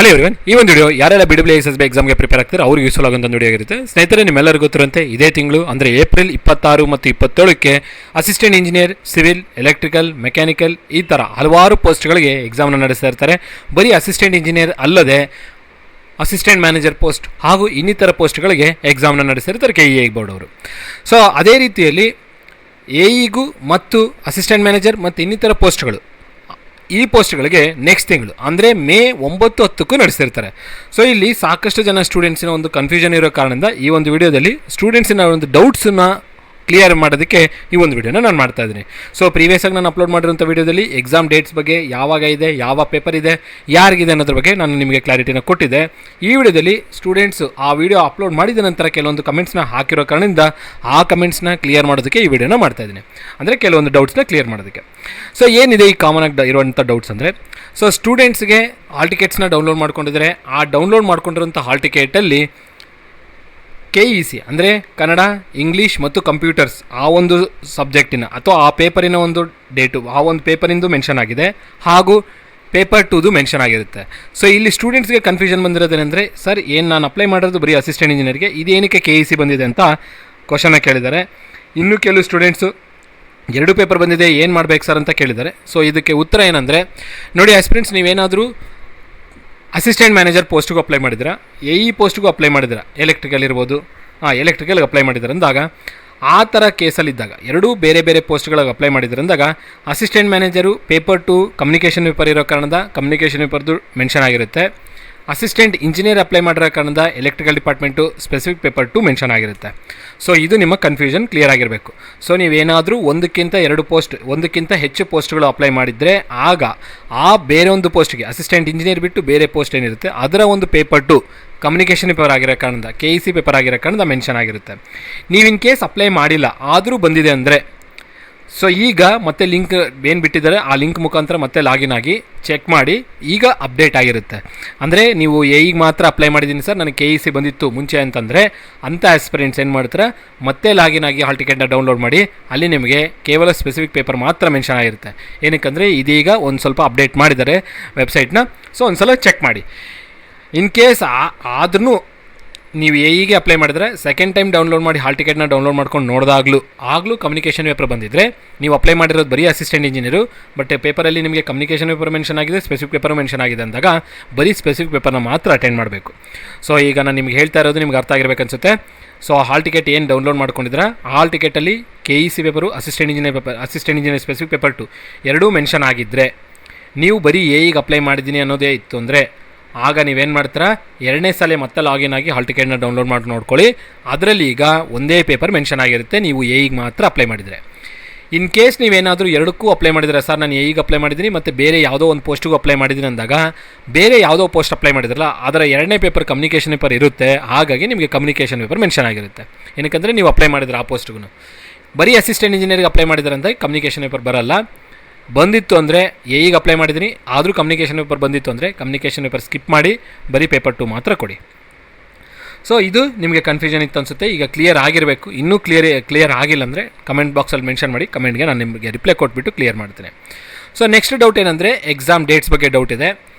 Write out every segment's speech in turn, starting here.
Hello everyone, ಈ ಒಂದು video ಯಾರೆಲ್ಲ BWISSB ಎಕ್ಸಾಮ್ಗೆ ಪ್ರಿಪೇರ್ ಆಗ್ತಾರೆ ಅವ್ರಿಗೆ ಯೂಸ್ಫುಲ್ ಆಗುವಂಥ ವಿಡಿಯೋ ಆಗಿರುತ್ತೆ. ಸ್ನೇಹಿತರೆ, ನಿಮ್ಮೆಲ್ಲರಿಗೂ ಗೊತ್ತಿರುವಂತೆ ಇದೇ ತಿಂಗಳು ಅಂದರೆ ಏಪ್ರಿಲ್ 26 ಮತ್ತು 27ಕ್ಕೆ assistant engineer, civil, electrical, mechanical ಈ ಥರ ಹಲವಾರು ಪೋಸ್ಟ್ಗಳಿಗೆ ಎಕ್ಸಾಮ್ನ ನಡೆಸ್ತಾ ಇರ್ತಾರೆ. ಬರೀ ಅಸಿಸ್ಟೆಂಟ್ ಇಂಜಿನಿಯರ್ ಅಲ್ಲದೆ ಅಸಿಸ್ಟೆಂಟ್ ಮ್ಯಾನೇಜರ್ ಪೋಸ್ಟ್ ಹಾಗೂ ಇನ್ನಿತರ ಪೋಸ್ಟ್ಗಳಿಗೆ ಎಕ್ಸಾಮ್ನ ನಡೆಸಿರ್ತಾರೆ KEI ಬೋರ್ಡ್ ಅವರು. ಸೊ ಅದೇ ರೀತಿಯಲ್ಲಿ AEಗೂ ಮತ್ತು ಅಸಿಸ್ಟೆಂಟ್ ಮ್ಯಾನೇಜರ್ ಮತ್ತು ಇನ್ನಿತರ ಪೋಸ್ಟ್ಗಳು ಈ ಪೋಸ್ಟ್ಗಳಿಗೆ ನೆಕ್ಸ್ಟ್ ತಿಂಗಳು ಅಂದರೆ ಮೇ 9-10ಕ್ಕೂ ನಡೆಸಿರ್ತಾರೆ. ಸೊ ಇಲ್ಲಿ ಸಾಕಷ್ಟು ಜನ ಸ್ಟೂಡೆಂಟ್ಸಿನ ಒಂದು ಕನ್ಫ್ಯೂಷನ್ ಇರೋ ಕಾರಣದಿಂದ ಈ ಒಂದು ವಿಡಿಯೋದಲ್ಲಿ ಸ್ಟೂಡೆಂಟ್ಸಿನ ಒಂದು ಡೌಟ್ಸನ್ನ ಕ್ಲಿಯರ್ ಮಾಡೋದಕ್ಕೆ ಈ ಒಂದು ವಿಡಿಯೋನ ನಾನು ಮಾಡ್ತಾ ಇದ್ದೀನಿ. ಸೊ ಪ್ರೀವಿಯಸ್ಸಾಗಿ ನಾನು ಅಪ್ಲೋಡ್ ಮಾಡಿರೋಂಥ ವಿಡಿಯೋದಲ್ಲಿ ಎಕ್ಸಾಮ್ ಡೇಟ್ಸ್ ಬಗ್ಗೆ, ಯಾವಾಗ ಇದೆ, ಯಾವ ಪೇಪರ್ ಇದೆ, ಯಾರಿಗಿದೆ ಅನ್ನೋದ್ರ ಬಗ್ಗೆ ನಾನು ನಿಮಗೆ ಕ್ಲಾರಿಟಿನ ಕೊಟ್ಟಿದ್ದೆ. ಈ ವಿಡಿಯೋದಲ್ಲಿ ಸ್ಟೂಡೆಂಟ್ಸು ಆ ವಿಡಿಯೋ ಅಪ್ಲೋಡ್ ಮಾಡಿದ ನಂತರ ಕೆಲವೊಂದು ಕಮೆಂಟ್ಸ್ನ ಹಾಕಿರೋ ಕಾರಣದಿಂದ ಆ ಕಮೆಂಟ್ಸ್ನ ಕ್ಲಿಯರ್ ಮಾಡೋದಕ್ಕೆ ಈ ವಿಡಿಯೋನ ಮಾಡ್ತಾ ಇದ್ದೀನಿ. ಅಂದರೆ ಕೆಲವೊಂದು ಡೌಟ್ಸ್ನ ಕ್ಲಿಯರ್ ಮಾಡೋದಕ್ಕೆ. ಸೊ ಏನಿದೆ ಈ ಕಾಮನ್ ಆಗಿ ಇರುವಂಥ ಡೌಟ್ಸ್ ಅಂದರೆ, ಸೊ ಸ್ಟೂಡೆಂಟ್ಸ್ಗೆ ಹಾಲ್ ಟಿಕೆಟ್ಸ್ನ ಡೌನ್ಲೋಡ್ ಮಾಡ್ಕೊಂಡಿದ್ದಾರೆ. ಆ ಡೌನ್ಲೋಡ್ ಮಾಡ್ಕೊಂಡಿರೋಂಥ ಹಾಲ್ ಟಿಕೆಟಲ್ಲಿ KEC ಅಂದರೆ ಕನ್ನಡ, ಇಂಗ್ಲೀಷ್ ಮತ್ತು ಕಂಪ್ಯೂಟರ್ಸ್ ಆ ಒಂದು ಸಬ್ಜೆಕ್ಟಿನ ಅಥವಾ ಆ ಪೇಪರಿನ ಒಂದು ಡೇಟು, ಆ ಒಂದು ಪೇಪರಿಂದು ಮೆನ್ಷನ್ ಆಗಿದೆ ಹಾಗೂ ಪೇಪರ್ 2ದು ಮೆನ್ಷನ್ ಆಗಿರುತ್ತೆ. ಸೊ ಇಲ್ಲಿ ಸ್ಟೂಡೆಂಟ್ಸ್ಗೆ ಕನ್ಫ್ಯೂಷನ್ ಬಂದಿರೋದೇನೆಂದರೆ, ಸರ್ ಏನು ನಾನು ಅಪ್ಲೈ ಮಾಡೋದು ಬರೀ ಅಸಿಸ್ಟೆಂಟ್ ಇಂಜಿನಿಯರ್ಗೆ, ಇದೇನಕ್ಕೆ KEC ಬಂದಿದೆ ಅಂತ ಕ್ವಶನ್ನ ಕೇಳಿದ್ದಾರೆ. ಇನ್ನೂ ಕೆಲವು ಸ್ಟೂಡೆಂಟ್ಸು 2 ಪೇಪರ್ ಬಂದಿದೆ, ಏನು ಮಾಡಬೇಕು ಸರ್ ಅಂತ ಕೇಳಿದ್ದಾರೆ. ಸೊ ಇದಕ್ಕೆ ಉತ್ತರ ಏನಂದರೆ, ನೋಡಿ ಆಸ್ಪಿರೆಂಟ್ಸ್, ನೀವೇನಾದರೂ ಅಸಿಸ್ಟೆಂಟ್ ಮ್ಯಾನೇಜರ್ ಪೋಸ್ಟಿಗೂ ಅಪ್ಲೈ ಮಾಡಿದ್ದೀರಾ, AE ಪೋಸ್ಟಿಗೂ ಅಪ್ಲೈ ಮಾಡಿದ್ದೀರಾ, ಎಲೆಕ್ಟ್ರಿಕಲ್ ಇರ್ಬೋದು, ಎಲೆಕ್ಟ್ರಿಕಲ್ಗೆ ಅಪ್ಲೈ ಮಾಡಿದ್ದಾರೆ ಅಂದಾಗ, ಆ ಥರ ಕೇಸಲ್ಲಿದ್ದಾಗ ಎರಡೂ ಬೇರೆ ಬೇರೆ ಪೋಸ್ಟ್ಗಳಿಗೆ ಅಪ್ಲೈ ಮಾಡಿದ್ದಾರೆ ಅಂದಾಗ assistant manager paper 2 communication paper ಇರೋ ಕಾರಣದ ಕಮ್ಯುನಿಕೇಷನ್ ಪೇಪರ್ದು ಮೆನ್ಷನ್ ಆಗಿರುತ್ತೆ. ಅಸಿಸ್ಟೆಂಟ್ ಇಂಜಿನಿಯರ್ ಅಪ್ಲೈ ಮಾಡಿರೋ ಕಾರಣದ electrical department specific paper 2 mention ಆಗಿರುತ್ತೆ. ಸೊ ಇದು ನಿಮ್ಮ ಕನ್ಫ್ಯೂಷನ್ ಕ್ಲಿಯರ್ ಆಗಿರಬೇಕು. ಸೊ ನೀವೇನಾದರೂ ಒಂದಕ್ಕಿಂತ ಹೆಚ್ಚು ಪೋಸ್ಟ್ಗಳು ಅಪ್ಲೈ ಮಾಡಿದರೆ ಆಗ ಆ ಬೇರೆ ಒಂದು ಪೋಸ್ಟ್ಗೆ ಅಸಿಸ್ಟೆಂಟ್ ಇಂಜಿನಿಯರ್ ಬಿಟ್ಟು ಬೇರೆ ಪೋಸ್ಟ್ ಏನಿರುತ್ತೆ ಅದರ ಒಂದು ಪೇಪರ್ 2 ಕಮ್ಯುನಿಕೇಷನ್ ಪೇಪರ್ ಆಗಿರೋ ಕಾರಣದ KEC ಪೇಪರ್ ಆಗಿರೋ ಕಾರಣದ ಮೆನ್ಷನ್ ಆಗಿರುತ್ತೆ. ನೀವು ಇನ್ ಕೇಸ್ ಅಪ್ಲೈ ಮಾಡಿಲ್ಲ ಆದರೂ ಬಂದಿದೆ ಅಂದರೆ, ಸೊ ಈಗ ಮತ್ತೆ ಲಿಂಕ್ ಏನು ಬಿಟ್ಟಿದ್ದಾರೆ ಆ ಲಿಂಕ್ ಮುಖಾಂತರ ಮತ್ತೆ ಲಾಗಿನ್ ಆಗಿ ಚೆಕ್ ಮಾಡಿ, ಈಗ ಅಪ್ಡೇಟ್ ಆಗಿರುತ್ತೆ. ಅಂದರೆ ನೀವು AEಗೆ ಮಾತ್ರ ಅಪ್ಲೈ ಮಾಡಿದ್ದೀನಿ ಸರ್, ನನಗೆ KEC ಬಂದಿತ್ತು ಮುಂಚೆ ಅಂತಂದರೆ ಅಂಥ ಆಸ್ಪಿರೆಂಟ್ಸ್ ಏನು ಮಾಡ್ತಾರೆ, ಮತ್ತೆ ಲಾಗಿನ್ ಆಗಿ ಹಾಲ್ ಟಿಕೆಟ್ನ ಡೌನ್ಲೋಡ್ ಮಾಡಿ ಅಲ್ಲಿ ನಿಮಗೆ ಕೇವಲ ಸ್ಪೆಸಿಫಿಕ್ ಪೇಪರ್ ಮಾತ್ರ ಮೆನ್ಷನ್ ಆಗಿರುತ್ತೆ. ಏನಕ್ಕಂದರೆ ಇದೀಗ ಒಂದು ಸ್ವಲ್ಪ ಅಪ್ಡೇಟ್ ಮಾಡಿದ್ದಾರೆ ವೆಬ್ಸೈಟ್ನ. ಸೊ ಒಂದು ಸಲ ಚೆಕ್ ಮಾಡಿ. ಇನ್ ಕೇಸ್ ಆದ್ರೂ ನೀವು AEಗೆ ಅಪ್ಲೈ ಮಾಡಿದ್ರೆ ಸೆಕೆಂಡ್ ಟೈಮ್ ಡೌನ್ಲೋಡ್ ಮಾಡಿ ಹಾಲ್ ಟಿಕೆಟ್ನ ಡೌನ್ಲೋಡ್ ಮಾಡ್ಕೊಂಡು ನೋಡಿದಾಗಲೂ ಕಮ್ಯುನಿಕೇಷನ್ ಪೇಪರ್ ಬಂದಿದ್ದರೆ, ನೀವು ಅಪ್ಲೈ ಮಾಡಿರೋದು ಬರೀ ಅಸಿಸ್ಟೆಂಟ್ ಇಂಜಿನಿಯರು ಬಟ್ ಪೇಪರಲ್ಲಿ ನಿಮಗೆ ಕಮ್ಯುನಿಕೇಷನ್ ಪೇಪರ್ ಮೆನ್ಷನ್ ಆಗಿದೆ, ಸ್ಪೆಸಿಫಿಕ್ ಪೇಪರ್ ಮೆನ್ಷನ್ ಆಗಿದೆ ಅಂದಾಗ ಬರೀ ಸ್ಪೆಸಿಫಿಕ್ ಪೇಪರ್ನ ಮಾತ್ರ ಅಟೆಂಡ್ ಮಾಡಬೇಕು. ಸೊ ಈಗ ನಾನು ನಿಮ್ಗೆ ಹೇಳ್ತಾ ಇರೋದು ನಿಮ್ಗೆ ಅರ್ಥ ಆಗಿರ್ಬೇಕು ಅನಿಸುತ್ತೆ. ಸೊ ಹಾಲ್ ಟಿಕೆಟ್ ಏನು ಡೌನ್ಲೋಡ್ ಮಾಡ್ಕೊಂಡಿದ್ರೆ ಹಾಲ್ ಟಿಕೆಟಲ್ಲಿ KEC paper, assistant engineer specific paper 2 ಎರಡೂ ಮೆನ್ಷನ್ ಆಗಿದ್ದರೆ, ನೀವು ಬರೀ AEಗೆ ಅಪ್ಲೈ ಮಾಡಿದ್ದೀನಿ ಅನ್ನೋದೇ ಇತ್ತು ಅಂದರೆ ಆಗ ನೀವೇನು ಮಾಡ್ತೀರಾ, 2ನೇ ಸಲ ಮತ್ತೆ ಲಾಗಿನ್ ಆಗಿ ಹಾಲ್ ಟಿಕೆಟ್ನ ಡೌನ್ಲೋಡ್ ಮಾಡಿ ನೋಡ್ಕೊಳ್ಳಿ. ಅದರಲ್ಲಿ ಈಗ ಒಂದೇ ಪೇಪರ್ ಮೆನ್ಷನ್ ಆಗಿರುತ್ತೆ ನೀವು AEಗೆ ಮಾತ್ರ ಅಪ್ಲೈ ಮಾಡಿದರೆ. ಇನ್ ಕೇಸ್ ನೀವೇನಾದರೂ ಎರಡಕ್ಕೂ ಅಪ್ಲೈ ಮಾಡಿದರೆ, ಸರ್ ನಾನು AEಗೆ ಅಪ್ಲೈ ಮಾಡಿದ್ದೀನಿ ಮತ್ತು ಬೇರೆ ಯಾವುದೋ ಒಂದು ಪೋಸ್ಟಿಗೂ ಅಪ್ಲೈ ಮಾಡಿದ್ದೀನಿ ಅಂದಾಗ, ಬೇರೆ ಯಾವುದೋ ಪೋಸ್ಟ್ ಅಪ್ಲೈ ಮಾಡಿದ್ರಲ್ಲ ಅದರ 2ನೇ ಪೇಪರ್ ಕಮ್ಯುನಿಕೇಷನ್ ಪೇಪರ್ ಇರುತ್ತೆ, ಹಾಗಾಗಿ ನಿಮಗೆ ಕಮ್ಯುನಿಕೇಷನ್ ಪೇಪರ್ ಮೆನ್ಷನ್ ಆಗಿರುತ್ತೆ. ಏನಕ್ಕಂದರೆ ನೀವು ಅಪ್ಲೈ ಮಾಡಿದ್ರೆ ಆ ಪೋಸ್ಟ್ಗೂ. ಬರೀ ಅಸಿಸ್ಟೆಂಟ್ ಇಂಜಿನಿಯರ್ಗೆ ಅಪ್ಲೈ ಮಾಡಿದ್ರೆ ಅಂತ ಕಮ್ಯುನಿಕೇಷನ್ ಪೇಪರ್ ಬರಲ್ಲ. ಬಂದಿತ್ತು ಅಂದರೆ AEಗೆ ಅಪ್ಲೈ ಮಾಡಿದ್ದೀನಿ ಆದರೂ ಕಮ್ಯುನಿಕೇಷನ್ ಪೇಪರ್ ಬಂದಿತ್ತು ಅಂದರೆ ಕಮ್ಯುನಿಕೇಷನ್ ಪೇಪರ್ ಸ್ಕಿಪ್ ಮಾಡಿ ಬರೀ ಪೇಪರ್ 2 ಮಾತ್ರ ಕೊಡಿ. ಸೊ ಇದು ನಿಮಗೆ ಕನ್ಫ್ಯೂಷನ್ ಇತ್ತು ಅನಿಸುತ್ತೆ. ಈಗ ಕ್ಲಿಯರ್ ಆಗಿರಬೇಕು. ಇನ್ನೂ ಕ್ಲಿಯರ್ ಆಗಿಲ್ಲ ಅಂದರೆ ಕಮೆಂಟ್ ಬಾಕ್ಸಲ್ಲಿ ಮೆನ್ಷನ್ ಮಾಡಿ, ಕಮೆಂಟ್ಗೆ ನಾನು ನಿಮಗೆ ರಿಪ್ಲೈ ಕೊಟ್ಬಿಟ್ಟು ಕ್ಲಿಯರ್ ಮಾಡ್ತೇನೆ. ಸೊ ನೆಕ್ಸ್ಟ್ ಡೌಟ್ ಏನಂದರೆ, ಎಕ್ಸಾಮ್ ಡೇಟ್ಸ್ ಬಗ್ಗೆ ಡೌಟ್ ಇದೆ.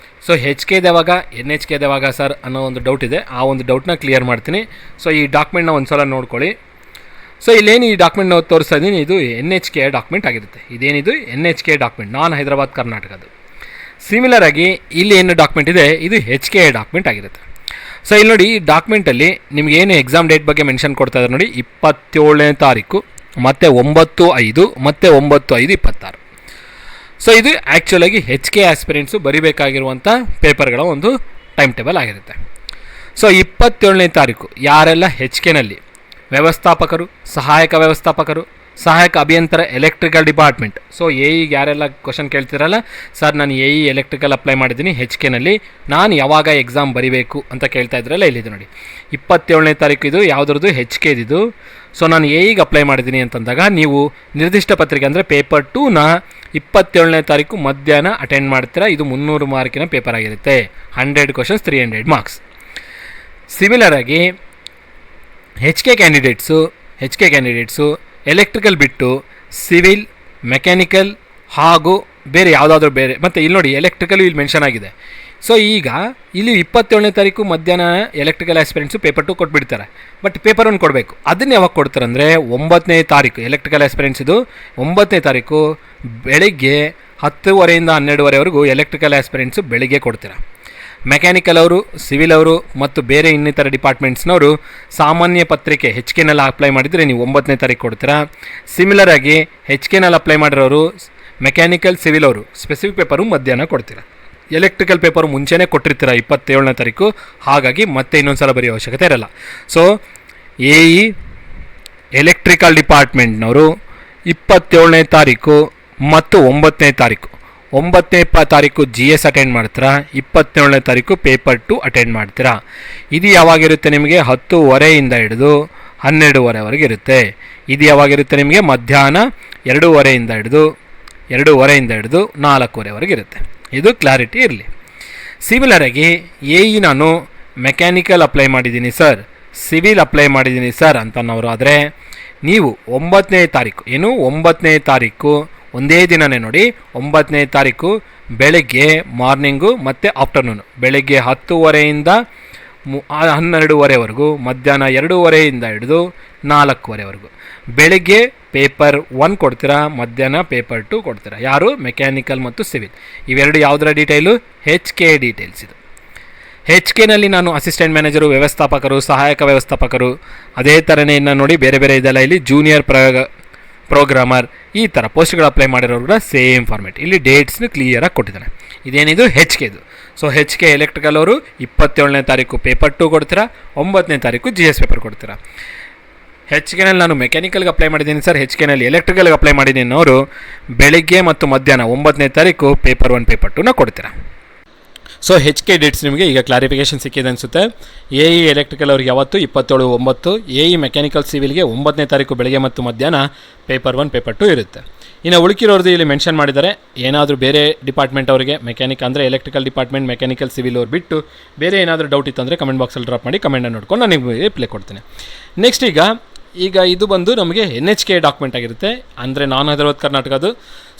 ಸೊ HK ಯಾವಾಗ, NHK ಯಾವಾಗ ಸರ್ ಅನ್ನೋ ಒಂದು ಡೌಟ್ ಇದೆ. ಆ ಒಂದು ಡೌಟ್ನ ಕ್ಲಿಯರ್ ಮಾಡ್ತೀನಿ. ಸೊ ಈ ಡಾಕ್ಯುಮೆಂಟ್ನ ಒಂದು ಸಲ ನೋಡ್ಕೊಳ್ಳಿ. ಸೊ ಇಲ್ಲೇನು ಈ ಡಾಕ್ಯುಮೆಂಟ್ ನಾವು ತೋರಿಸ್ತಾ ಇದ್ದೀನಿ, ಇದು NHK ಡಾಕ್ಯುಮೆಂಟ್ ಆಗಿರುತ್ತೆ. ಇದೇನಿದು NHK ಡಾಕ್ಯುಮೆಂಟ್, ನಾನ್ ಹೈದರಾಬಾದ್ ಕರ್ನಾಟಕದ್ದು. ಸಿಮಿಲರ್ ಆಗಿ ಇಲ್ಲಿ ಏನು ಡಾಕ್ಯುಮೆಂಟ್ ಇದೆ ಇದು HK ಡಾಕ್ಯುಮೆಂಟ್ ಆಗಿರುತ್ತೆ. ಸೊ ಇಲ್ಲಿ ನೋಡಿ, ಈ ಡಾಕ್ಯುಮೆಂಟಲ್ಲಿ ನಿಮಗೇನು ಎಕ್ಸಾಮ್ ಡೇಟ್ ಬಗ್ಗೆ ಮೆನ್ಷನ್ ಕೊಡ್ತಾ ಇದ್ದಾರೆ ನೋಡಿ, 27ನೇ ತಾರೀಕು ಮತ್ತು 9/5 ಮತ್ತು 9/5/26. ಸೊ ಇದು ಆ್ಯಕ್ಚುಲಾಗಿ HK ಆಸ್ಪಿರೆಂಟ್ಸು ಬರಿಬೇಕಾಗಿರುವಂಥ ಪೇಪರ್ಗಳ ಒಂದು ಟೈಮ್ ಟೇಬಲ್ ಆಗಿರುತ್ತೆ. ಸೊ 27ನೇ ತಾರೀಕು ಯಾರೆಲ್ಲ HKನಲ್ಲಿ ವ್ಯವಸ್ಥಾಪಕರು, ಸಹಾಯಕ ವ್ಯವಸ್ಥಾಪಕರು, ಸಹಾಯಕ ಅಭಿಯಂತರ ಎಲೆಕ್ಟ್ರಿಕಲ್ ಡಿಪಾರ್ಟ್ಮೆಂಟ್. ಸೊ AEಗೆ ಯಾರೆಲ್ಲ ಕ್ವಶನ್ ಕೇಳ್ತಿರಲ್ಲ, ಸರ್ ನಾನು AE ಎಲೆಕ್ಟ್ರಿಕಲ್ ಅಪ್ಲೈ ಮಾಡಿದ್ದೀನಿ HKನಲ್ಲಿ, ನಾನು ಯಾವಾಗ ಎಕ್ಸಾಮ್ ಬರಿಬೇಕು ಅಂತ ಕೇಳ್ತಾ ಇದ್ರಲ್ಲ, ಇಲ್ಲಿದೆ ನೋಡಿ 27ನೇ ತಾರೀಕು ಇದು ಯಾವುದ್ರದ್ದು, HKದಿದು. ಸೊ ನಾನು AEಗೆ ಅಪ್ಲೈ ಮಾಡಿದ್ದೀನಿ ಅಂತಂದಾಗ ನೀವು ನಿರ್ದಿಷ್ಟ ಪತ್ರಿಕೆ ಅಂದರೆ ಪೇಪರ್ 2ನ 27ನೇ ತಾರೀಕು ಮಧ್ಯಾಹ್ನ ಅಟೆಂಡ್ ಮಾಡ್ತೀರಾ. ಇದು 300 ಮಾರ್ಕಿನ ಪೇಪರ್ ಆಗಿರುತ್ತೆ. 100 ಕ್ವಶನ್ಸ್, 300 ಮಾರ್ಕ್ಸ್. ಸಿಮಿಲರ್ ಆಗಿ HK ಕ್ಯಾಂಡಿಡೇಟ್ಸು ಎಲೆಕ್ಟ್ರಿಕಲ್ ಬಿಟ್ಟು ಸಿವಿಲ್, ಮೆಕ್ಯಾನಿಕಲ್ ಹಾಗೂ ಬೇರೆ ಯಾವುದಾದ್ರೂ ಬೇರೆ, ಮತ್ತು ಇಲ್ಲಿ ನೋಡಿ ಎಲೆಕ್ಟ್ರಿಕಲ್ ಇಲ್ಲಿ ಮೆನ್ಷನ್ ಆಗಿದೆ. ಸೊ ಈಗ ಇಲ್ಲಿ 27ನೇ ತಾರೀಕು ಮಧ್ಯಾಹ್ನ ಎಲೆಕ್ಟ್ರಿಕಲ್ ಆಸ್ಪಿರೆಂಟ್ಸು ಪೇಪರ್ 2 ಕೊಟ್ಬಿಡ್ತಾರೆ. ಬಟ್ ಪೇಪರ್ 1 ಕೊಡಬೇಕು. ಅದನ್ನು ಯಾವಾಗ ಕೊಡ್ತಾರೆ ಅಂದರೆ 9ನೇ ತಾರೀಕು ಎಲೆಕ್ಟ್ರಿಕಲ್ ಆಸ್ಪಿರೆಂಟ್ಸಿದು 9ನೇ ತಾರೀಕು ಬೆಳಗ್ಗೆ 10:30 12:00ವರೆಗೂ ಎಲೆಕ್ಟ್ರಿಕಲ್ ಆಸ್ಪಿರೆಂಟ್ಸು ಬೆಳಿಗ್ಗೆ ಕೊಡ್ತೀರಾ. ಮೆಕ್ಯಾನಿಕಲ್ ಅವರು, ಸಿವಿಲ್ ಅವರು ಮತ್ತು ಬೇರೆ ಇನ್ನಿತರ ಡಿಪಾರ್ಟ್ಮೆಂಟ್ಸ್ನವರು ಸಾಮಾನ್ಯ ಪತ್ರಿಕೆ HKನಲ್ಲಿ ಅಪ್ಲೈ ಮಾಡಿದರೆ ನೀವು 9ನೇ ತಾರೀಕು ಕೊಡ್ತೀರಾ. ಸಿಮಿಲರ್ ಆಗಿ HKನಲ್ಲಿ ಅಪ್ಲೈ ಮಾಡಿರೋರು ಮೆಕ್ಯಾನಿಕಲ್, ಸಿವಿಲ್ ಅವರು ಸ್ಪೆಸಿಫಿಕ್ ಪೇಪರು ಮಧ್ಯಾಹ್ನ ಕೊಡ್ತೀರಾ. ಎಲೆಕ್ಟ್ರಿಕಲ್ ಪೇಪರ್ ಮುಂಚೆನೇ ಕೊಟ್ಟಿರ್ತೀರ 27ನೇ ತಾರೀಕು, ಹಾಗಾಗಿ ಮತ್ತೆ ಇನ್ನೊಂದು ಸಲ ಬರೆಯೋ ಅವಶ್ಯಕತೆ ಇರಲ್ಲ. ಸೊ AE ಎಲೆಕ್ಟ್ರಿಕಲ್ ಡಿಪಾರ್ಟ್ಮೆಂಟ್ನವರು 27ನೇ ತಾರೀಕು ಮತ್ತು 9ನೇ ತಾರೀಕು 9ನೇ ತಾರೀಕು GS ಅಟೆಂಡ್ ಮಾಡ್ತೀರಾ, 27ನೇ ತಾರೀಕು ಪೇಪರ್ 2 ಅಟೆಂಡ್ ಮಾಡ್ತೀರಾ. ಇದು ಯಾವಾಗಿರುತ್ತೆ ನಿಮಗೆ 10:30 ಹಿಡಿದು 12:30ವರೆಗೆ ಇರುತ್ತೆ. ಇದು ಯಾವಾಗಿರುತ್ತೆ ನಿಮಗೆ ಮಧ್ಯಾಹ್ನ 2:30 ಹಿಡಿದು 4:15ವರೆಗೆ ಇರುತ್ತೆ. ಇದು ಕ್ಲಾರಿಟಿ ಇರಲಿ. ಸಿಮಿಲರಾಗಿ AE ನಾನು ಮೆಕ್ಯಾನಿಕಲ್ ಅಪ್ಲೈ ಮಾಡಿದ್ದೀನಿ ಸರ್, ಸಿವಿಲ್ ಅಪ್ಲೈ ಮಾಡಿದ್ದೀನಿ ಸರ್ ಅಂತನವರು ಆದರೆ ನೀವು 9ನೇ ತಾರೀಕು 9ನೇ ತಾರೀಕು ಒಂದೇ ದಿನವೇ ನೋಡಿ. 9ನೇ ತಾರೀಕು ಬೆಳಗ್ಗೆ ಮಾರ್ನಿಂಗು ಮತ್ತು ಆಫ್ಟರ್ನೂನು ಬೆಳಗ್ಗೆ 10:30 12:30ವರೆಗೂ, ಮಧ್ಯಾಹ್ನ 2:30 ಹಿಡಿದು 4:15ವರೆಗೂ ಬೆಳಗ್ಗೆ ಪೇಪರ್ 1 ಕೊಡ್ತೀರಾ, ಮಧ್ಯಾಹ್ನ ಪೇಪರ್ 2 ಕೊಡ್ತೀರಾ. ಯಾರು? ಮೆಕ್ಯಾನಿಕಲ್ ಮತ್ತು ಸಿವಿಲ್. ಇವೆರಡು ಯಾವುದರ ಡೀಟೇಲು? HK details. ಇದು HKನಲ್ಲಿ ನಾನು ಅಸಿಸ್ಟೆಂಟ್ ಮ್ಯಾನೇಜರು, ವ್ಯವಸ್ಥಾಪಕರು, ಸಹಾಯಕ ವ್ಯವಸ್ಥಾಪಕರು, ಅದೇ ಥರನೇ ಇನ್ನು ನೋಡಿ ಬೇರೆ ಬೇರೆ ಇದೆಲ್ಲ ಇಲ್ಲಿ ಜೂನಿಯರ್ ಪ್ರೋಗ್ರಾಮರ್ ಈ ಥರ ಪೋಸ್ಟ್ಗಳು ಅಪ್ಲೈ ಮಾಡಿರೋರು ಕೂಡ ಸೇಮ್ ಫಾರ್ಮೇಟ್. ಇಲ್ಲಿ ಡೇಟ್ಸ್ನು ಕ್ಲಿಯರಾಗಿ ಕೊಟ್ಟಿದ್ದಾನೆ. ಇದೇನಿದು HKದು. ಸೊ HK ಎಲೆಕ್ಟ್ರಿಕಲ್ ಅವರು 27ನೇ ತಾರೀಕು ಪೇಪರ್ 2 ಕೊಡ್ತೀರಾ, 9ನೇ ತಾರೀಕು GS ಪೇಪರ್ ಕೊಡ್ತೀರಾ. HKನಲ್ಲಿ ನಾನು ಮೆಕ್ಯಾನಿಕಲ್ಗೆ ಅಪ್ಲೈ ಮಾಡಿದ್ದೀನಿ ಸರ್, HKನಲ್ಲಿ ಎಲೆಕ್ಟ್ರಿಕಲ್ಗೆ ಅಪ್ಲೈ ಮಾಡಿದ್ದೀನಿ ಅವರು ಬೆಳಿಗ್ಗೆ ಮತ್ತು ಮಧ್ಯಾಹ್ನ 9ನೇ ತಾರೀಕು ಪೇಪರ್ 1 ಪೇಪರ್ 2ನ ಕೊಡ್ತೀರಾ. ಸೊ HK ಡೇಟ್ಸ್ ನಿಮಗೆ ಈಗ ಕ್ಲಾರಿಫಿಕೇಷನ್ ಸಿಕ್ಕಿದೆ ಅನಿಸುತ್ತೆ. AE ಎಲೆಕ್ಟ್ರಿಕಲ್ ಅವ್ರಿಗೆ ಯಾವತ್ತು 27/9, AE ಮೆಕ್ಯಾನಿಕಲ್ ಸಿವಿಲ್ಗೆ 9ನೇ ತಾರೀಕು ಬೆಳಗ್ಗೆ ಮತ್ತು ಮಧ್ಯಾಹ್ನ ಪೇಪರ್ 1 ಪೇಪರ್ 2 ಇರುತ್ತೆ. ಇನ್ನು ಉಳಿಕಿರೋರ್ದು ಇಲ್ಲಿ ಮೆನ್ಷನ್ ಮಾಡಿದ್ದಾರೆ. ಏನಾದರೂ ಬೇರೆ ಡಿಪಾರ್ಟ್ಮೆಂಟ್ ಅವರಿಗೆ ಮೆಕ್ಯಾನಿಕ್ ಅಂದರೆ ಎಲೆಕ್ಟ್ರಿಕಲ್ ಡಿಪಾರ್ಟ್ಮೆಂಟ್, ಮೆಕ್ಯಾನಿಕಲ್ ಸಿವಿಲ್ ಅವ್ರು ಬಿಟ್ಟು ಬೇರೆ ಏನಾದರೂ ಡೌಟ್ ಇತ್ತು ಅಂದರೆ ಕಮೆಂಟ್ ಬಾಕ್ಸಲ್ಲಿ ಡ್ರಾಪ್ ಮಾಡಿ, ಕಮೆಂಟನ್ನು ನೋಡ್ಕೊಂಡು ನಾನು ನಿಮಗೆ ರಿಪ್ಲೈ ಕೊಡ್ತೀನಿ. ನೆಕ್ಸ್ಟ್ ಈಗ ಇದು ಬಂದು ನಮಗೆ NHK ಡಾಕ್ಯುಮೆಂಟ್ ಆಗಿರುತ್ತೆ, ಅಂದರೆ ನಾನ್ ಹೈದರಾಬಾದ್ ಕರ್ನಾಟಕದ್ದು.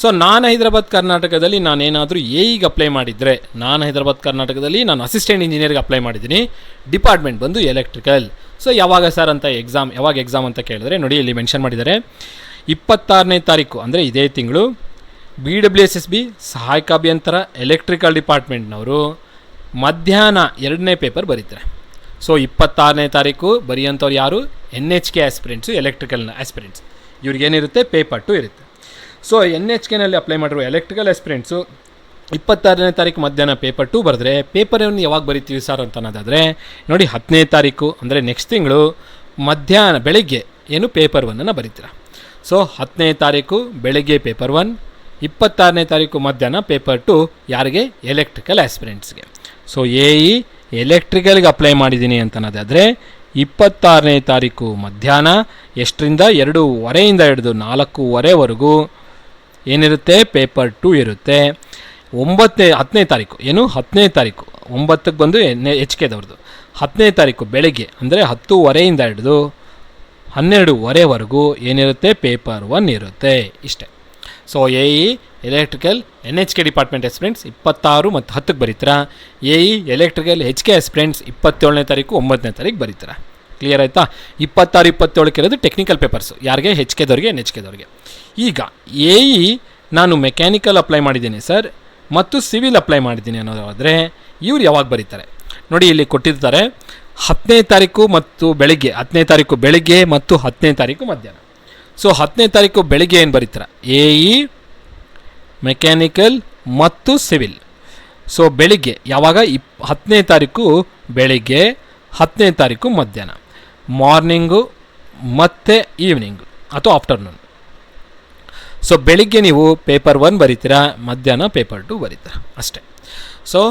ಸೊ ನಾನ್ ಹೈದರಾಬಾದ್ ಕರ್ನಾಟಕದಲ್ಲಿ ನಾನೇನಾದರೂ AEಗೆ ಅಪ್ಲೈ ಮಾಡಿದರೆ, ನಾನ್ ಹೈದರಾಬಾದ್ ಕರ್ನಾಟಕದಲ್ಲಿ ನಾನು ಅಸಿಸ್ಟೆಂಟ್ ಇಂಜಿನಿಯರ್ಗೆ ಅಪ್ಲೈ ಮಾಡಿದ್ದೀನಿ, ಡಿಪಾರ್ಟ್ಮೆಂಟ್ ಬಂದು ಎಲೆಕ್ಟ್ರಿಕಲ್. ಸೊ ಯಾವಾಗ ಸರ್ ಅಂತ ಯಾವಾಗ ಎಕ್ಸಾಮ್ ಅಂತ ಕೇಳಿದ್ರೆ ನೋಡಿ ಇಲ್ಲಿ ಮೆನ್ಷನ್ ಮಾಡಿದ್ದಾರೆ. 26ನೇ ತಾರೀಕು ಅಂದರೆ ಇದೇ ತಿಂಗಳು BWSSB ಸಹಾಯಕ ಅಭಿಯಂತರ ಎಲೆಕ್ಟ್ರಿಕಲ್ ಡಿಪಾರ್ಟ್ಮೆಂಟ್ನವರು ಮಧ್ಯಾಹ್ನ 2ನೇ ಪೇಪರ್ ಬರೀತಾರೆ. ಸೊ 26ನೇ ತಾರೀಕು ಬರೆಯೋಂಥವ್ರು ಯಾರು? NHK ಆಸ್ಪಿರೆಂಟ್ಸು, ಎಲೆಕ್ಟ್ರಿಕಲ್ನ ಆಸ್ಪಿರೆಂಟ್ಸ್. ಇವ್ರಿಗೇನಿರುತ್ತೆ? ಪೇಪರ್ 2 ಇರುತ್ತೆ. ಸೊ NHKನಲ್ಲಿ ಅಪ್ಲೈ ಮಾಡಿರೋ ಎಲೆಕ್ಟ್ರಿಕಲ್ ಆಸ್ಪಿರೆಂಟ್ಸು 26ನೇ ತಾರೀಕು ಮಧ್ಯಾಹ್ನ ಪೇಪರ್ 2 ಬರೆದ್ರೆ ಪೇಪರ್ 1 ಯಾವಾಗ ಬರಿತೀವಿ ಸರ್ ಅಂತ ಅನ್ನೋದಾದರೆ ನೋಡಿ 10ನೇ ತಾರೀಕು ಅಂದರೆ ನೆಕ್ಸ್ಟ್ ತಿಂಗಳು ಮಧ್ಯಾಹ್ನ ಬೆಳಗ್ಗೆ ಪೇಪರ್ 1 ಬರೀತೀರಾ. ಸೊ 10ನೇ ತಾರೀಕು ಬೆಳಗ್ಗೆ ಪೇಪರ್ 1, 26ನೇ ತಾರೀಕು ಮಧ್ಯಾಹ್ನ ಪೇಪರ್ 2 ಯಾರಿಗೆ? ಎಲೆಕ್ಟ್ರಿಕಲ್ ಆಸ್ಪಿರೆಂಟ್ಸ್ಗೆ. ಸೊ AE ಎಲೆಕ್ಟ್ರಿಕಲ್ಗೆ ಅಪ್ಲೈ ಮಾಡಿದ್ದೀನಿ ಅಂತ ಅನ್ನೋದಾದರೆ 26ನೇ ತಾರೀಕು ಮಧ್ಯಾಹ್ನ ಎಷ್ಟರಿಂದ 2:30 ಹಿಡಿದು 4:15ವರೆಗೂ ಏನಿರುತ್ತೆ? ಪೇಪರ್ 2 ಇರುತ್ತೆ. 10ನೇ ತಾರೀಕು 10ನೇ ತಾರೀಕು 9ಕ್ಕೆ ಬಂದು HKದವ್ರದ್ದು. 10ನೇ ತಾರೀಕು ಬೆಳಗ್ಗೆ ಅಂದರೆ 10:30 ಹಿಡಿದು 12:30ವರೆಗೂ ಏನಿರುತ್ತೆ? ಪೇಪರ್ 1 ಇರುತ್ತೆ. ಇಷ್ಟೇ. So AE electrical NHK department aspirants 26 ಮತ್ತು 10ಕ್ಕೆ ಬರೀತೀರಾ. AE ಎಲೆಕ್ಟ್ರಿಕಲ್ HK ಆಸ್ಪಿರೆಂಟ್ಸ್ 27ನೇ ತಾರೀಕು 9ನೇ ತಾರೀಕು ಬರೀತೀರಾ. ಕ್ಲಿಯರ್ ಆಯಿತಾ? 26, 27ಕ್ಕೆ ಇರೋದು ಟೆಕ್ನಿಕಲ್ ಪೇಪರ್ಸು. ಯಾರಿಗೆ? HKದವ್ರಿಗೆ, NHKದವ್ರಿಗೆ. ಈಗ AE ನಾನು ಮೆಕ್ಯಾನಿಕಲ್ ಅಪ್ಲೈ ಮಾಡಿದ್ದೀನಿ ಸರ್ ಮತ್ತು ಸಿವಿಲ್ ಅಪ್ಲೈ ಮಾಡಿದ್ದೀನಿ ಅನ್ನೋದಾದರೆ ಇವ್ರು ಯಾವಾಗ ಬರೀತಾರೆ ನೋಡಿ, ಇಲ್ಲಿ ಕೊಟ್ಟಿರ್ತಾರೆ 10ನೇ ತಾರೀಕು ಮತ್ತು ಬೆಳಗ್ಗೆ, 10ನೇ ತಾರೀಕು ಬೆಳಗ್ಗೆ ಮತ್ತು 10ನೇ ತಾರೀಕು ಮಧ್ಯಾಹ್ನ. ಸೊ 10ನೇ ತಾರೀಕು ಬೆಳಗ್ಗೆ ಏನು ಬರೀತಾರೆ? AE ಮೆಕ್ಯಾನಿಕಲ್ ಮತ್ತು ಸಿವಿಲ್. ಸೊ ಬೆಳಿಗ್ಗೆ ಯಾವಾಗ? 10ನೇ ತಾರೀಕು ಬೆಳಿಗ್ಗೆ, 10ನೇ ತಾರೀಕು ಮಧ್ಯಾಹ್ನ, ಮಾರ್ನಿಂಗು ಮತ್ತು ಈವ್ನಿಂಗು ಅಥವಾ ಆಫ್ಟರ್ನೂನ್. ಸೊ ಬೆಳಿಗ್ಗೆ ನೀವು ಪೇಪರ್ 1 ಬರೀತೀರಾ, ಮಧ್ಯಾಹ್ನ ಪೇಪರ್ 2 ಬರೀತೀರಾ, ಅಷ್ಟೇ. ಸೊ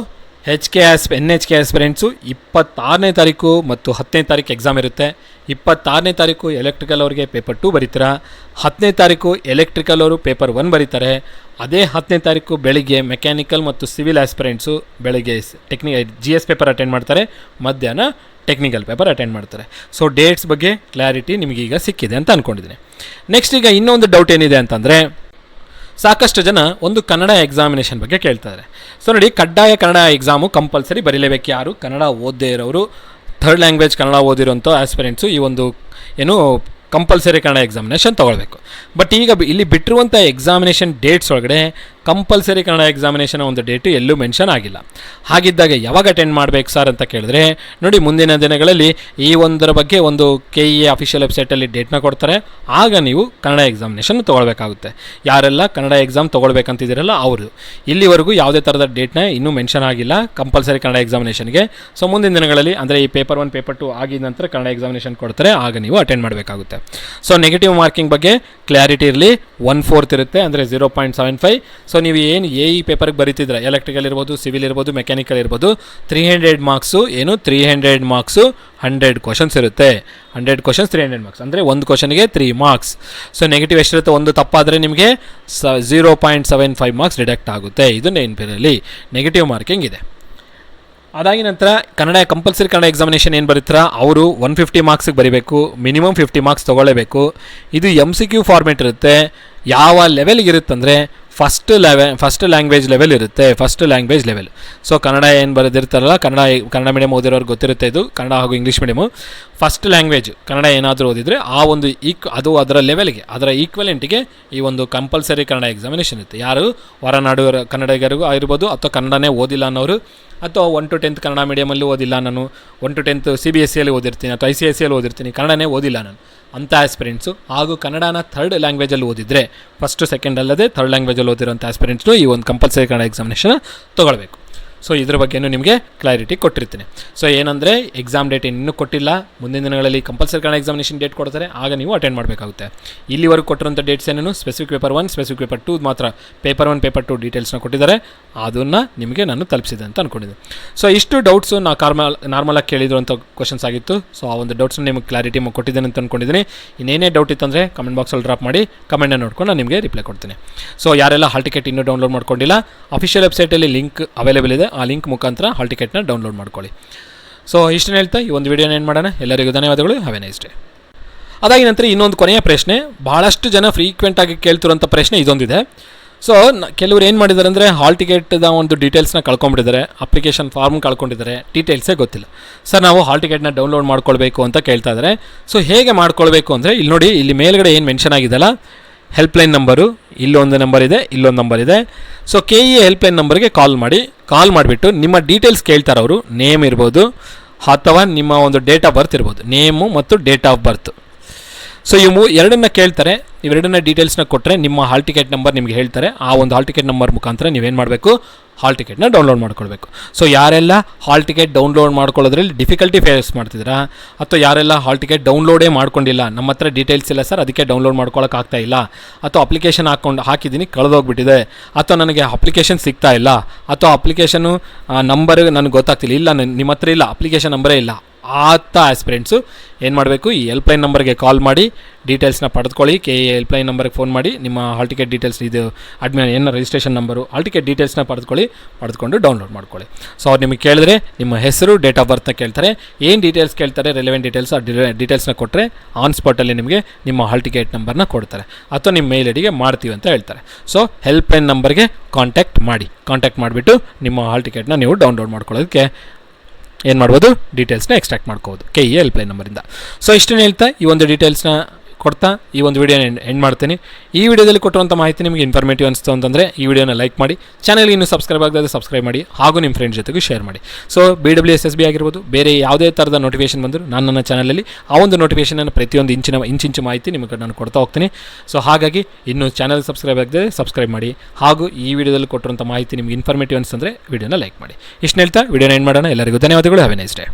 NHK ಆಸ್ಪಿರೆಂಟ್ಸು 26ನೇ ತಾರೀಕು ಮತ್ತು 10ನೇ ತಾರೀಕು ಎಕ್ಸಾಮ್ ಇರುತ್ತೆ. 26ನೇ ತಾರೀಕು ಎಲೆಕ್ಟ್ರಿಕಲ್ ಅವ್ರಿಗೆ ಪೇಪರ್ 2 ಬರೀತೀರಾ, 10ನೇ ತಾರೀಕು ಎಲೆಕ್ಟ್ರಿಕಲ್ ಅವರು ಪೇಪರ್ 1 ಬರೀತಾರೆ. ಅದೇ 10ನೇ ತಾರೀಕು ಬೆಳಿಗ್ಗೆ ಮೆಕ್ಯಾನಿಕಲ್ ಮತ್ತು ಸಿವಿಲ್ ಆಸ್ಪಿರೆಂಟ್ಸು ಬೆಳಿಗ್ಗೆ GS ಪೇಪರ್ ಅಟೆಂಡ್ ಮಾಡ್ತಾರೆ, ಮಧ್ಯಾಹ್ನ ಟೆಕ್ನಿಕಲ್ ಪೇಪರ್ ಅಟೆಂಡ್ ಮಾಡ್ತಾರೆ. ಸೊ ಡೇಟ್ಸ್ ಬಗ್ಗೆ ಕ್ಲಾರಿಟಿ ನಿಮಗೀಗ ಸಿಕ್ಕಿದೆ ಅಂತ ಅಂದ್ಕೊಂಡಿದ್ದೀನಿ. ನೆಕ್ಸ್ಟ್ ಈಗ ಇನ್ನೊಂದು ಡೌಟ್ ಏನಿದೆ ಅಂತಂದರೆ, ಸಾಕಷ್ಟು ಜನ ಒಂದು ಕನ್ನಡ ಎಕ್ಸಾಮಿನೇಷನ್ ಬಗ್ಗೆ ಕೇಳ್ತಾರೆ. ಸೊ ನೋಡಿ, ಕಡ್ಡಾಯ ಕನ್ನಡ ಎಕ್ಸಾಮು ಕಂಪಲ್ಸರಿ ಬರೀಲೇಬೇಕು. ಯಾರು ಕನ್ನಡ ಓದದೇ ಇರೋರು, ಥರ್ಡ್ ಲ್ಯಾಂಗ್ವೇಜ್ ಕನ್ನಡ ಓದಿರೋಂಥ ಆಸ್ಪಿರೆಂಟ್ಸು ಈ ಒಂದು ಏನು ಕಂಪಲ್ಸರಿ ಕನ್ನಡ ಎಕ್ಸಾಮಿನೇಷನ್ ತೊಗೊಳ್ಬೇಕು. ಬಟ್ ಈಗ ಇಲ್ಲಿ ಬಿಟ್ಟಿರುವಂಥ ಎಕ್ಸಾಮಿನೇಷನ್ ಡೇಟ್ಸ್ ಒಳಗಡೆ ಕಂಪಲ್ಸರಿ ಕನ್ನಡ ಎಕ್ಸಾಮಿನೇಷನ್ ಒಂದು ಡೇಟು ಎಲ್ಲೂ ಮೆನ್ಷನ್ ಆಗಿಲ್ಲ. ಹಾಗಿದ್ದಾಗ ಯಾವಾಗ ಅಟೆಂಡ್ ಮಾಡಬೇಕು ಸರ್ ಅಂತ ಕೇಳಿದ್ರೆ, ನೋಡಿ ಮುಂದಿನ ದಿನಗಳಲ್ಲಿ ಈ ಒಂದರ ಬಗ್ಗೆ ಒಂದು KEA ಅಫಿಷಿಯಲ್ ವೆಬ್ಸೈಟಲ್ಲಿ ಡೇಟ್ನ ಕೊಡ್ತಾರೆ. ಆಗ ನೀವು ಕನ್ನಡ ಎಕ್ಸಾಮಿನೇಷನ್ ತೊಗೊಳ್ಬೇಕಾಗುತ್ತೆ. ಯಾರೆಲ್ಲ ಕನ್ನಡ ಎಕ್ಸಾಮ್ ತೊಗೊಳ್ಬೇಕಂತಿದ್ದೀರಲ್ಲ ಅವರು, ಇಲ್ಲಿವರೆಗೂ ಯಾವುದೇ ಥರದ ಡೇಟ್ನ ಇನ್ನೂ ಮೆನ್ಷನ್ ಆಗಿಲ್ಲ ಕಂಪಲ್ಸರಿ ಕನ್ನಡ ಎಕ್ಸಾಮಿನೇಷನ್ಗೆ. ಸೊ ಮುಂದಿನ ದಿನಗಳಲ್ಲಿ ಅಂದರೆ ಈ ಪೇಪರ್ 1 ಪೇಪರ್ 2 ಆಗಿದ ನಂತರ ಕನ್ನಡ ಎಕ್ಸಾಮಿನೇಷನ್ ಕೊಡ್ತಾರೆ, ಆಗ ನೀವು ಅಟೆಂಡ್ ಮಾಡಬೇಕಾಗುತ್ತೆ. ಸೊ ನೆಗೆಟಿವ್ ಮಾರ್ಕಿಂಗ್ ಬಗ್ಗೆ ಕ್ಲಾರಿಟಿ ಇರಲಿ. 1/4 ಇರುತ್ತೆ, ಅಂದರೆ 0.75. ಸೊ ನೀವು ಏನು ಪೇಪರ್ಗೆ ಬರೀತಿದ್ರೆ, ಎಲೆಕ್ಟ್ರಿಕಲ್ ಇರ್ಬೋದು, ಸಿವಿಲ್ ಇರ್ಬೋದು, ಮೆಕ್ಯಾನಿಕಲ್ ಇರ್ಬೋದು, 300 ಮಾರ್ಕ್ಸು 300 ಮಾರ್ಕ್ಸು 100 ಕ್ವಶನ್ಸ್ ಇರುತ್ತೆ. 100 ಕ್ವಶನ್ಸ್ 300 ಮಾರ್ಕ್ಸ್, ಅಂದರೆ ಒಂದು ಕ್ವಶನ್ಗೆ 3 ಮಾರ್ಕ್ಸ್. ಸೊ ನೆಗೆಟಿವ್ ಎಷ್ಟಿರುತ್ತೆ, ಒಂದು ತಪ್ಪಾದರೆ ನಿಮಗೆ 0.75 ಮಾರ್ಕ್ಸ್ ಡಿಡಕ್ಟ್ ಆಗುತ್ತೆ. ಇದು ನೆನಪಿರಲಿ, ನೆಗೆಟಿವ್ ಮಾರ್ಕಿಂಗ್ ಇದೆ. ಅದಾಗಿ ನಂತರ ಕನ್ನಡ ಕಂಪಲ್ಸರಿ ಕನ್ನಡ ಎಕ್ಸಾಮಿನೇಷನ್ ಏನು ಬರೀತಾರ ಅವರು 150 ಮಾರ್ಕ್ಸಿಗೆ ಬರೀಬೇಕು, ಮಿನಿಮಮ್ 50 ಮಾರ್ಕ್ಸ್ ತೊಗೊಳ್ಳೇಬೇಕು. ಇದು MCQ ಫಾರ್ಮೇಟ್ ಇರುತ್ತೆ. ಯಾವ ಲೆವೆಲ್ಗೆ ಇರುತ್ತಂದರೆ ಫಸ್ಟ್ ಲ್ಯಾಂಗ್ವೇಜ್ ಲೆವೆಲ್ ಇರುತ್ತೆ, first language level. So Kannada ಏನು ಬರೆದಿರ್ತಾರಲ್ಲ, ಕನ್ನಡ ಮೀಡಿಯಮ್ ಓದಿರೋರು ಗೊತ್ತಿರುತ್ತೆ, ಇದು ಕನ್ನಡ ಹಾಗೂ English medium. First language Kannada ಏನಾದರೂ ಓದಿದರೆ ಆ ಒಂದು ಅದು ಅದರ ಲೆವೆಲ್ಗೆ, ಅದರ ಈಕ್ವಲೆಂಟಿಗೆ ಈ ಒಂದು ಕಂಪಲ್ಸರಿ ಕನ್ನಡ ಎಕ್ಸಾಮಿನೇಷನ್ ಇರುತ್ತೆ. ಯಾರು ಹೊರನಾಡು ಕನ್ನಡಿಗರಿಗೂ ಆಗಿರ್ಬೋದು, ಅಥವಾ ಕನ್ನಡನೇ ಓದಿಲ್ಲ ಅನ್ನೋರು, ಅಥವಾ 1 to 10th ಕನ್ನಡ ಮೀಡಿಯಮಲ್ಲಿ ಓದಿಲ್ಲ ನಾನು, 1 to 10th CBSEಯಲ್ಲಿ ಓದಿರ್ತೀನಿ ಅಥವಾ ICSEಯಲ್ಲಿ ಓದಿರ್ತೀನಿ, ಕನ್ನಡನೇ ಓದಿಲ್ಲ ನಾನು ಅಂಥ ಆಸ್ಪಿರೆಂಟ್ಸು, ಹಾಗೂ ಕನ್ನಡನ ಥರ್ಡ್ ಲ್ಯಾಂಗ್ವೇಜಲ್ಲಿ ಓದಿದರೆ, ಫಸ್ಟು ಸೆಕೆಂಡ್ ಅಲ್ಲದೆ ಥರ್ಡ್ ಲ್ಯಾಂಗ್ವೇಜಲ್ಲಿ ಓದಿರೋಂಥ ಆಸ್ಪಿರೆಂಟ್ಸು ಈ ಒಂದು ಕಂಪಲ್ಸರಿ ಕನ್ನಡ ಎಕ್ಸಾಮಿನೇಷನ್ ತೊಗೊಳ್ಬೇಕು. ಸೊ ಇದ್ರ ಬಗ್ಗೆಯೂ ನಿಮಗೆ ಕ್ಲಾರಿಟಿ ಕೊಟ್ಟಿರ್ತೀನಿ. ಸೊ ಏನಂದರೆ ಎಕ್ಸಾಮ್ ಡೇಟ್ ಇನ್ನೂ ಕೊಟ್ಟಿಲ್ಲ, ಮುಂದಿನ ದಿನಗಳಲ್ಲಿ ಕಂಪಲ್ಸರಿ ಕನ್ನಡ ಎಕ್ಸಾಮಿನೇಷನ್ ಡೇಟ್ ಕೊಡ್ತಾರೆ, ಆಗ ನೀವು ಅಟೆಂಡ್ ಮಾಡಬೇಕಾಗುತ್ತೆ. ಇಲ್ಲಿವರೆಗೂ ಕೊಟ್ಟಿರೋಂಥ ಡೇಟ್ಸ್ ಏನೇನು, ಸ್ಪೆಸಿಫಿಕ್ ಪೇಪರ್ 1, ಸ್ಪೆಸಿಫಿಕ್ ಪೇಪರ್ 2 ಮಾತ್ರ, ಪೇಪರ್ 1 ಪೇಪರ್ 2 ಡೀಟೇಲ್ಸ್ನ ಕೊಟ್ಟಿದ್ದಾರೆ, ಅದನ್ನು ನಿಮಗೆ ನಾನು ತಲುಪಿಸಿದೆ ಅಂತ ಅಂದ್ಕೊಂಡಿದ್ದೆ. ಸೊ ಇಷ್ಟು ಡೌಟ್ಸು ನಾರ್ಮಲಾಗಿ ಕೇಳಿರುವಂಥ ಕ್ವಶನ್ಸ್ ಆಗಿತ್ತು. ಸೊ ಆ ಒಂದು ಡೌಟ್ಸ್ನ ನಿಮಗೆ ಕ್ಲಾರಿಟಿ ಕೊಟ್ಟಿದ್ದೇನೆ ಅಂತ ಅಂದ್ಕೊಂಡಿದ್ದೀನಿ. ಇನ್ನೇನೇ ಡೌಟ್ ಇತ್ತಂದರೆ ಕಮೆಂಟ್ ಬಾಕ್ಸಲ್ಲಿ ಡ್ರಾಪ್ ಮಾಡಿ, ಕಮೆಂಟ್ನ ನೋಡ್ಕೊಂಡು ನಾನು ನಿಮಗೆ ರಿಪ್ಲೈ ಕೊಡ್ತೀನಿ. ಸೊ ಯಾರೆಲ್ಲ ಹಾಲ್ ಟಿಕೆಟ್ ಇನ್ನೂ ಡೌನ್ಲೋಡ್ ಮಾಡ್ಕೊಂಡಿಲ್ಲ, ಅಫಿಷಿಯಲ್ ವೆಬ್ಸೈಟಲ್ಲಿ ಲಿಂಕ್ ಅವೈಲೇಬಲ್ ಇದೆ, ಆ ಲಿಂಕ್ ಮುಖಾಂತರ ಹಾಲ್ ಟಿಕೆಟ್ನ ಡೌನ್ಲೋಡ್ ಮಾಡ್ಕೊಳ್ಳಿ. ಸೊ ಇಷ್ಟನ್ನು ಹೇಳ್ತಾ ಈ ಒಂದು ವಿಡಿಯೋನ ಏನು ಮಾಡೋಣ. ಎಲ್ಲರಿಗೂ ಧನ್ಯವಾದಗಳು. Have A nice day. ಅದಾಗಿ ನಂತರ ಇನ್ನೊಂದು ಕೊನೆಯ ಪ್ರಶ್ನೆ, ಭಾಳಷ್ಟು ಜನ ಫ್ರೀಕ್ವೆಂಟಾಗಿ ಕೇಳ್ತಿರೋಂಥ ಪ್ರಶ್ನೆ ಇದೊಂದಿದೆ. ಸೊ ಕೆಲವರು ಏನು ಮಾಡಿದ್ದಾರೆ ಅಂದರೆ ಹಾಲ್ ಟಿಕೆಟ್ದ ಒಂದು ಡೀಟೇಲ್ಸ್ನ ಕಳ್ಕೊಂಡ್ಬಿಟ್ಟಿದ್ದಾರೆ, ಅಪ್ಲಿಕೇಶನ್ ಫಾರ್ಮ್ ಕಳ್ಕೊಂಡಿದ್ದಾರೆ, ಡೀಟೇಲ್ಸೇ ಗೊತ್ತಿಲ್ಲ. ಸರ್ ನಾವು ಹಾಲ್ ಟಿಕೆಟ್ನ ಡೌನ್ಲೋಡ್ ಮಾಡ್ಕೊಳ್ಬೇಕು ಅಂತ ಕೇಳ್ತಾ ಇದ್ದಾರೆ. ಸೊ ಹೇಗೆ ಮಾಡ್ಕೊಳ್ಬೇಕು ಅಂದರೆ, ಇಲ್ಲಿ ನೋಡಿ, ಇಲ್ಲಿ ಮೇಲ್ಗಡೆ ಏನು ಮೆನ್ಷನ್ ಆಗಿದೆಯಲ್ಲ, ಹೆಲ್ಪ್ಲೈನ್ ನಂಬರು, ಇಲ್ಲೊಂದು ನಂಬರ್ ಇದೆ, ಇಲ್ಲೊಂದು ನಂಬರ್ ಇದೆ. ಸೊ KEA ಹೆಲ್ಪ್ಲೈನ್ ನಂಬರ್ಗೆ ಕಾಲ್ ಮಾಡಿಬಿಟ್ಟು ನಿಮ್ಮ ಡೀಟೇಲ್ಸ್ ಕೇಳ್ತಾರೆ ಅವರು, ನೇಮ್ ಇರ್ಬೋದು ಅಥವಾ ನಿಮ್ಮ ಒಂದು ಡೇಟ್ ಆಫ್ ಬರ್ತ್ ಇರ್ಬೋದು, ನೇಮು ಮತ್ತು ಡೇಟ್ ಆಫ್ ಬರ್ತ್. ಸೊ ಇವು ಎರಡನ್ನ ಕೇಳ್ತಾರೆ. ಇವೆರಡನ್ನ ಡೀಟೇಲ್ಸ್ನ ಕೊಟ್ಟರೆ ನಿಮ್ಮ ಹಾಲ್ ಟಿಕೆಟ್ ನಂಬರ್ ನಿಮಗೆ ಹೇಳ್ತಾರೆ. ಆ ಒಂದು ಹಾಲ್ ಟಿಕೆಟ್ ನಂಬರ್ ಮುಖಾಂತರ ನೀವೇನು ಮಾಡಬೇಕು, ಹಾಲ್ ಟಿಕೆಟ್ನ ಡೌನ್ಲೋಡ್ ಮಾಡ್ಕೊಳ್ಬೇಕು. ಸೊ ಯಾರೆಲ್ಲ ಹಾಲ್ ಟಿಕೆಟ್ ಡೌನ್ಲೋಡ್ ಮಾಡ್ಕೊಳ್ಳೋದ್ರಲ್ಲಿ ಡಿಫಿಕಲ್ಟಿ ಫೇಸ್ ಮಾಡ್ತಿದ್ದೀರಾ, ಅಥವಾ ಯಾರೆಲ್ಲ ಹಾಲ್ ಟಿಕೆಟ್ ಡೌನ್ಲೋಡೇ ಮಾಡ್ಕೊಂಡಿಲ್ಲ, ನಮ್ಮ ಹತ್ರ ಡೀಟೇಲ್ಸ್ ಇಲ್ಲ ಸರ್ ಅದಕ್ಕೆ ಡೌನ್ಲೋಡ್ ಮಾಡ್ಕೊಳ್ಳೋಕ್ಕಾಗ್ತಾ ಇಲ್ಲ, ಅಥವಾ ಅಪ್ಲಿಕೇಶನ್ ಹಾಕಿದ್ದೀನಿ ಕಳೆದೋಗ್ಬಿಟ್ಟಿದೆ, ಅಥವಾ ನನಗೆ ಅಪ್ಲಿಕೇಶನ್ ಸಿಗ್ತಾ ಇಲ್ಲ, ಅಥವಾ ಅಪ್ಲಿಕೇಶನು ನಂಬರ್ ನನಗೆ ಗೊತ್ತಾಗ್ತಿಲ್ಲ, ಇಲ್ಲ ನಿಮ್ಮ ಹತ್ರ ಇಲ್ಲ ಅಪ್ಲಿಕೇಶನ್ ನಂಬರೇ ಇಲ್ಲ, ಆತ ಆಸ್ಪಿರೆಂಟ್ಸು ಏನು ಮಾಡಬೇಕು, ಈ ಹೆಲ್ಪ್ಲೈನ್ ನಂಬರ್ಗೆ ಕಾಲ್ ಮಾಡಿ ಡೀಟೇಲ್ಸ್ನ ಪಡೆದುಕೊಳ್ಳಿ. KEA ಹೆಲ್ಪ್ಲೈನ್ ನಂಬರ್ಗೆ ಫೋನ್ ಮಾಡಿ ನಿಮ್ಮ ಹಾಲ್ ಟಿಕೆಟ್ ಡೀಟೇಲ್ಸ್, ಇದು ಅಡ್ಮಿನ್ ಏನು ರಿಜಿಸ್ಟ್ರೇಷನ್ ನಂಬರು, ಹಾಲ್ ಟಿಕೆಟ್ ಡೀಟೇಲ್ಸ್ನ ಪಡೆದುಕೊಂಡು ಡೌನ್ಲೋಡ್ ಮಾಡ್ಕೊಳ್ಳಿ. ಸೊ ಅವ್ರು ನಿಮಗೆ ಕೇಳಿದ್ರೆ ನಿಮ್ಮ ಹೆಸರು, ಡೇಟ್ ಆಫ್ ಬರ್ತ್ನ ಕೇಳ್ತಾರೆ, ಏನು ಡೀಟೇಲ್ಸ್ ಕೇಳ್ತಾರೆ, ರೆಲೆವೆಂಟ್ ಡೀಟೇಲ್ಸ್, ಆ ಡೀಟೇಲ್ಸ್ನ ಕೊಟ್ಟರೆ ಆನ್ ಸ್ಪಾಟಲ್ಲಿ ನಿಮಗೆ ನಿಮ್ಮ ಹಾಲ್ ಟಿಕೆಟ್ ನಂಬರ್ನ ಕೊಡ್ತಾರೆ, ಅಥವಾ ನಿಮ್ಮ ಮೇಲ್ ಐಡಿಗೆ ಮಾಡ್ತೀವಿ ಅಂತ ಹೇಳ್ತಾರೆ. ಸೊ ಹೆಲ್ಪ್ಲೈನ್ ನಂಬರ್ಗೆ ಕಾಂಟ್ಯಾಕ್ಟ್ ಮಾಡಿಬಿಟ್ಟು ನಿಮ್ಮ ಹಾಲ್ ಟಿಕೆಟ್ನ ನೀವು ಡೌನ್ಲೋಡ್ ಮಾಡ್ಕೊಳ್ಳೋದಕ್ಕೆ ಏನು ಮಾಡ್ಬೋದು, ಡೀಟೇಲ್ಸ್ನ ಎಕ್ಸ್ಟ್ರಾಕ್ಟ್ ಮಾಡ್ಕೋಬೋದು KEA ಹೆಲ್ಪ್ಲೈನ್ ನಂಬರಿಂದ. ಸೊ ಇಷ್ಟನ್ನು ಹೇಳ್ತಾ ಈ ಒಂದು ಡೀಟೇಲ್ಸ್ನ ಕೊಡ್ತಾ ಈ ಒಂದು ವಿಡಿಯೋನ ಎಂಡ್ ಮಾಡ್ತೀನಿ. ಈ ವಿಡಿಯೋದಲ್ಲಿ ಕೊಟ್ಟಿರುವಂಥ ಮಾಹಿತಿ ನಿಮಗೆ ಇನ್ಫಾರ್ಮೇಟಿವ್ ಅನಿಸ್ತು ಅಂತಂದರೆ ಈ ವಿಡಿಯೋನ ಲೈಕ್ ಮಾಡಿ, ಚಾನಲ್ಗೆ ಇನ್ನೂ ಸಬ್ಸ್ಕ್ರೈಬ್ ಆಗದೆ ಸಬ್ಸ್ಕ್ರೈಬ್ ಮಾಡಿ, ಹಾಗೂ ನಿಮ್ಮ ಫ್ರೆಂಡ್ಸ್ ಜೊತೆಗೂ ಶೇರ್ ಮಾಡಿ. ಸೊ BWSSB ಆಗಿರ್ಬೋದು, ಬೇರೆ ಯಾವುದೇ ಥರದ ನೋಟಿಫಿಕೇಶನ್ ಬಂದರೂ ನಾನು ನನ್ನ ಚಾನಲಲ್ಲಿ ಆ ಒಂದು ನೋಟಿಫಿಕೇಷನನ್ನು ಪ್ರತಿಯೊಂದು ಇಂಚಿಂಚು ಮಾಹಿತಿ ನಿಮಗೆ ನಾನು ಕೊಡ್ತಾ ಹೋಗ್ತೀನಿ. ಸೊ ಹಾಗಾಗಿ ಇನ್ನೂ ಚಾನಲ್ ಸಬ್ಸ್ಕ್ರೈಬ್ ಆಗದೆ ಸಬ್ಸ್ಕ್ರೈಬ್ ಮಾಡಿ, ಹಾಗೂ ಈ ವಿಡಿಯೋದಲ್ಲಿ ಕೊಟ್ಟಿರುವಂಥ ಮಾಹಿತಿ ನಿಮಗೆ ಇನ್ಫಾರ್ಮೇಟಿವ್ ಅನಿಸ್ತಂದರೆ ವಿಡಿಯೋನ ಲೈಕ್ ಮಾಡಿ. ಇಷ್ಟು ಹೇಳ್ತಾ ವಿಡಿಯೋನ ಎಂಡ್ ಮಾಡೋಣ. ಎಲ್ಲರಿಗೂ ಧನ್ಯವಾದಗಳು. Have A nice day.